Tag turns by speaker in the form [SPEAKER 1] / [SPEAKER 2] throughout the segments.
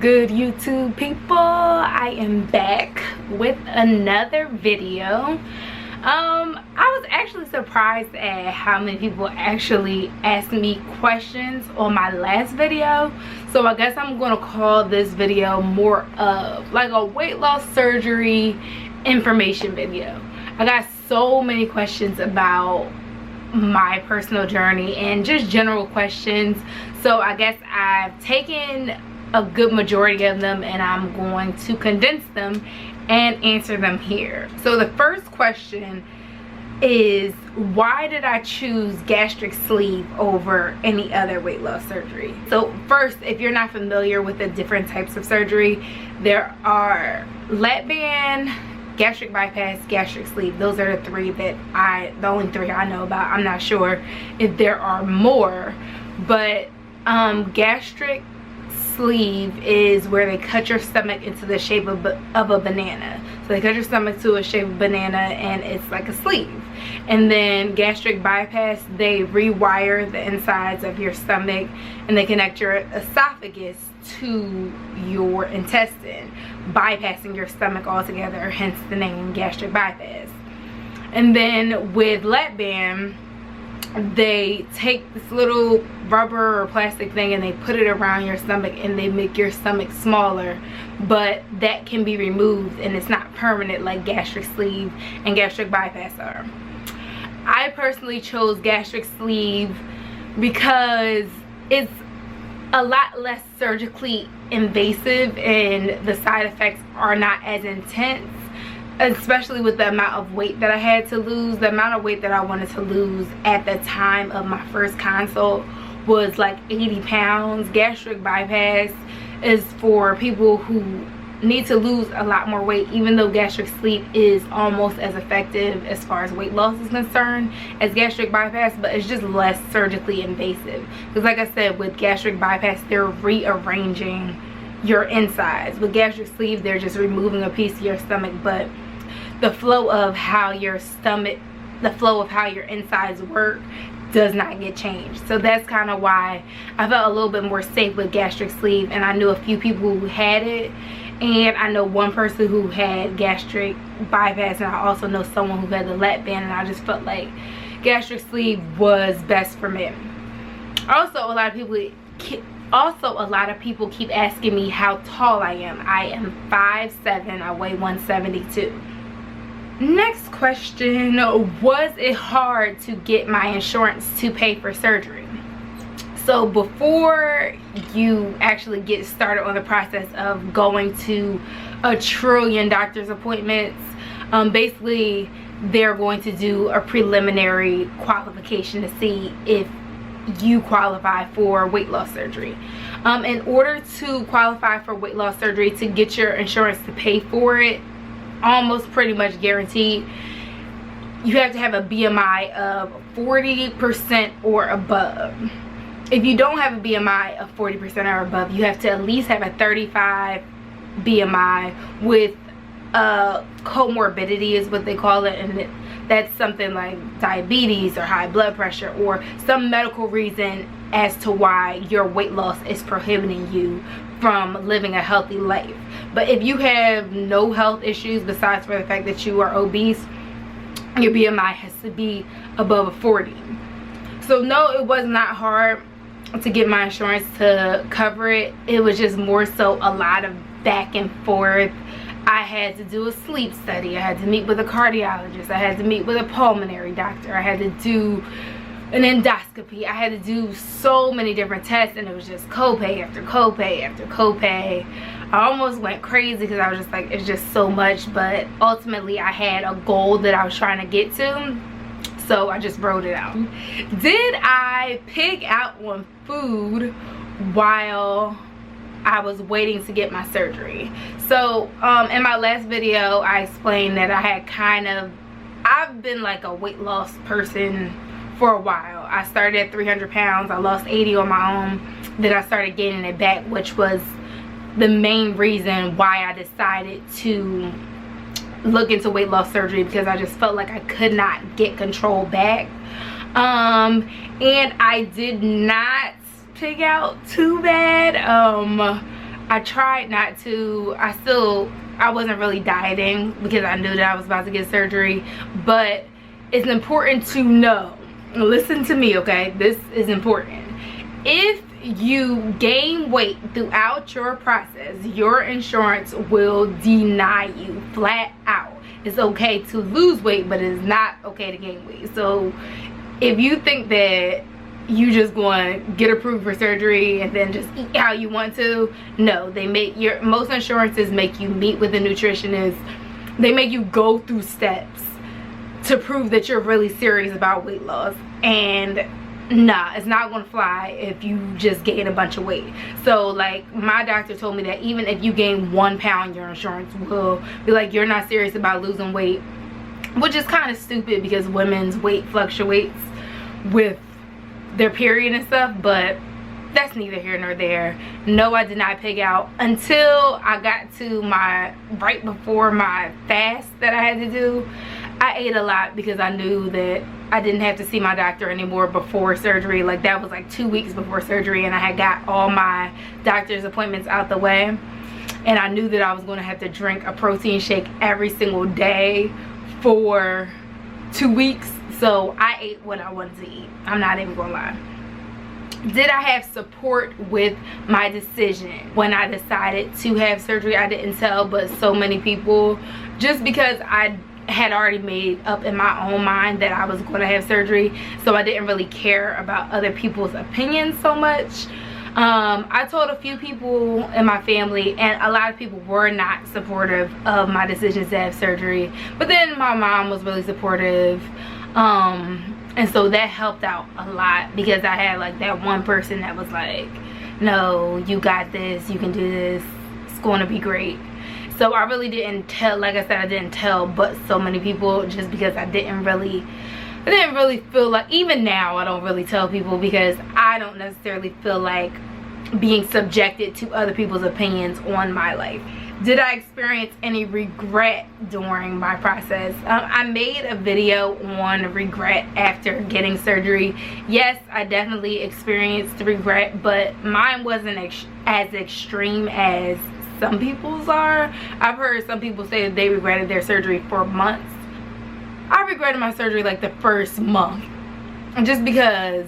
[SPEAKER 1] good YouTube people? I am back with another video. I was actually surprised at how many people actually asked me questions on my last video, so I guess I'm gonna call this video more of like a weight loss surgery information video. I got so many questions about my personal journey and just general questions, so I guess I've taken a good majority of them and I'm going to condense them and answer them here. So the first question is, why did I choose gastric sleeve over any other weight loss surgery? So first, if you're not familiar with the different types of surgery, there are lap band, gastric bypass, gastric sleeve. Those are the the only three I know about. I'm not sure if there are more, but gastric sleeve is where they cut your stomach into the shape of a banana. So they cut your stomach to a shape of a banana and it's like a sleeve. And then gastric bypass, they rewire the insides of your stomach and they connect your esophagus to your intestine, bypassing your stomach altogether, hence the name gastric bypass. And then with lap band, they take this little rubber or plastic thing and they put it around your stomach and they make your stomach smaller, but that can be removed and it's not permanent like gastric sleeve and gastric bypass are. I personally chose gastric sleeve because it's a lot less surgically invasive and the side effects are not as intense, especially with the amount of weight that I had to lose. The amount of weight that I wanted to lose at the time of my first consult was like 80 pounds. Gastric bypass is for people who need to lose a lot more weight, even though gastric sleeve is almost as effective as far as weight loss is concerned as gastric bypass, but it's just less surgically invasive. Because like I said, with gastric bypass, they're rearranging your insides. With gastric sleeve, they're just removing a piece of your stomach, but the flow of how your insides work does not get changed. So that's kind of why I felt a little bit more safe with gastric sleeve, and I knew a few people who had it, and I know one person who had gastric bypass, and I also know someone who had the lap band, and I just felt like gastric sleeve was best for me. Also, a lot of people keep asking me how tall I am. I am 5'7", I weigh 172. Next question, was it hard to get my insurance to pay for surgery? So before you actually get started on the process of going to a trillion doctor's appointments, basically they're going to do a preliminary qualification to see if you qualify for weight loss surgery. In order to qualify for weight loss surgery, to get your insurance to pay for it, almost pretty much guaranteed, you have to have a BMI of 40% or above. If you don't have a BMI of 40% or above, you have to at least have a 35 BMI with comorbidity is what they call it, and that's something like diabetes or high blood pressure or some medical reason as to why your weight loss is prohibiting you from living a healthy life. But if you have no health issues besides for the fact that you are obese, your BMI has to be above a 40. So no, it was not hard to get my insurance to cover it. It was just more so a lot of back and forth. I had to do a sleep study, I had to meet with a cardiologist, I had to meet with a pulmonary doctor, I had to do an endoscopy, I had to do so many different tests, and it was just copay after copay after copay. I almost went crazy because I was just like, it's just so much, but ultimately I had a goal that I was trying to get to, so I just wrote it out. Did I pig out on food while I was waiting to get my surgery? So in my last video I explained that I've been like a weight loss person for a while. I started at 300 pounds, I lost 80 on my own, then I started gaining it back, which was the main reason why I decided to look into weight loss surgery, because I just felt like I could not get control back. And I did not pig out too bad. I tried not to. I wasn't really dieting because I knew that I was about to get surgery. But it's important to know, listen to me, okay? This is important. If you gain weight throughout your process, your insurance will deny you flat out. It's okay to lose weight, but it's not okay to gain weight. So if you think that you just going to get approved for surgery and then just eat how you want to, no. They make most insurances make you meet with a nutritionist. They make you go through steps to prove that you're really serious about weight loss. And nah, it's not gonna fly if you just gain a bunch of weight. So like my doctor told me that even if you gain 1 pound, your insurance will be like, you're not serious about losing weight, which is kind of stupid because women's weight fluctuates with their period and stuff. But that's neither here nor there. No, I did not pig out until I got to right before my fast that I had to do. I ate a lot because I knew that I didn't have to see my doctor anymore before surgery. Like that was like 2 weeks before surgery, and I had got all my doctor's appointments out the way. And I knew that I was going to have to drink a protein shake every single day for 2 weeks. So I ate what I wanted to eat. I'm not even gonna lie. Did I have support with my decision when I decided to have surgery? I didn't tell but so many people, just because I had already made up in my own mind that I was going to have surgery. So I didn't really care about other people's opinions so much. I told a few people in my family, and a lot of people were not supportive of my decisions to have surgery. But then my mom was really supportive. And so that helped out a lot, because I had like that one person that was like, no, you got this, you can do this, it's going to be great. So I really didn't tell, like I said, I didn't tell but so many people, just because I didn't really feel like, even now I don't really tell people, because I don't necessarily feel like being subjected to other people's opinions on my life. Did I experience any regret during my process? I made a video on regret after getting surgery. Yes, I definitely experienced regret, but mine wasn't as extreme as some people's are. I've heard some people say that they regretted their surgery for months. I regretted my surgery like the first month, just because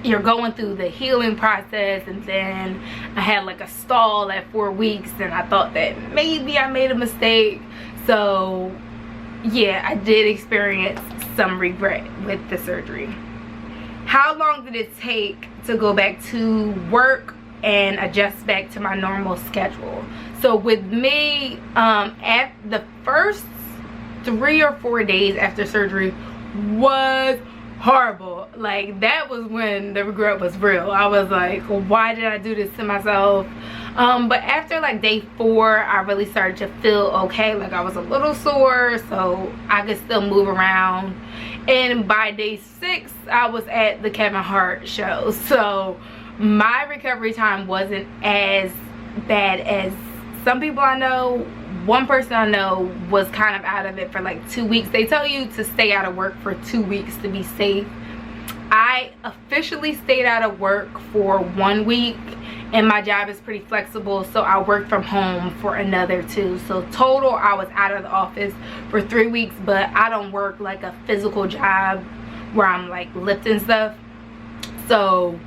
[SPEAKER 1] you're going through the healing process, and then I had like a stall at 4 weeks, and I thought that maybe I made a mistake. So yeah, I did experience some regret with the surgery. How long did it take to go back to work and adjust back to my normal schedule? So with me, at the first 3 or 4 days after surgery was horrible. Like that was when the regret was real. I was like, well, why did I do this to myself? But after like day 4, I really started to feel okay. Like I was a little sore, so I could still move around. And by day 6, I was at the Kevin Hart show. So my recovery time wasn't as bad as some people I know. One person I know was kind of out of it for like 2 weeks. They tell you to stay out of work for 2 weeks to be safe. I officially stayed out of work for 1 week, and my job is pretty flexible, so I worked from home for another 2. So total, I was out of the office for 3 weeks, but I don't work like a physical job where I'm like lifting stuff. So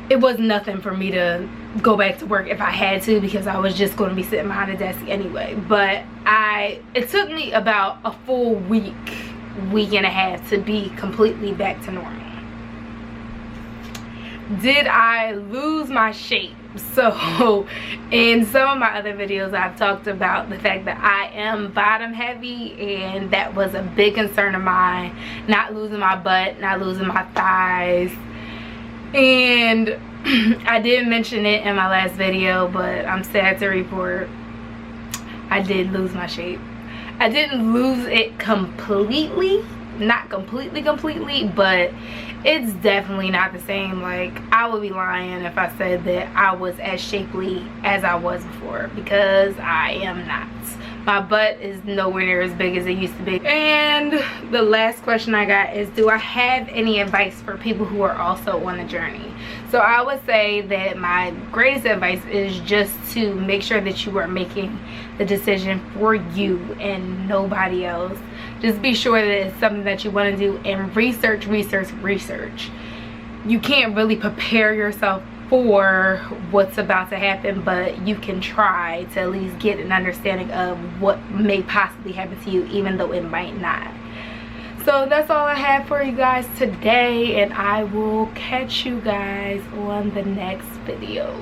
[SPEAKER 1] it was nothing for me to go back to work if I had to, because I was just going to be sitting behind a desk anyway. But it took me about a full week and a half to be completely back to normal. Did I lose my shape? So in some of my other videos, I've talked about the fact that I am bottom heavy, and that was a big concern of mine. Not losing my butt, not losing my thighs. And I did mention it in my last video, but I'm sad to report I did lose my shape. I didn't lose it completely, not completely, but it's definitely not the same. Like I would be lying if I said that I was as shapely as I was before, because I am not. My butt is nowhere near as big as it used to be. And the last question I got is, do I have any advice for people who are also on the journey? So I would say that my greatest advice is just to make sure that you are making the decision for you and nobody else. Just be sure that it's something that you want to do, and research. You can't really prepare yourself for what's about to happen, but you can try to at least get an understanding of what may possibly happen to you, even though it might not. So that's all I have for you guys today, and I will catch you guys on the next video.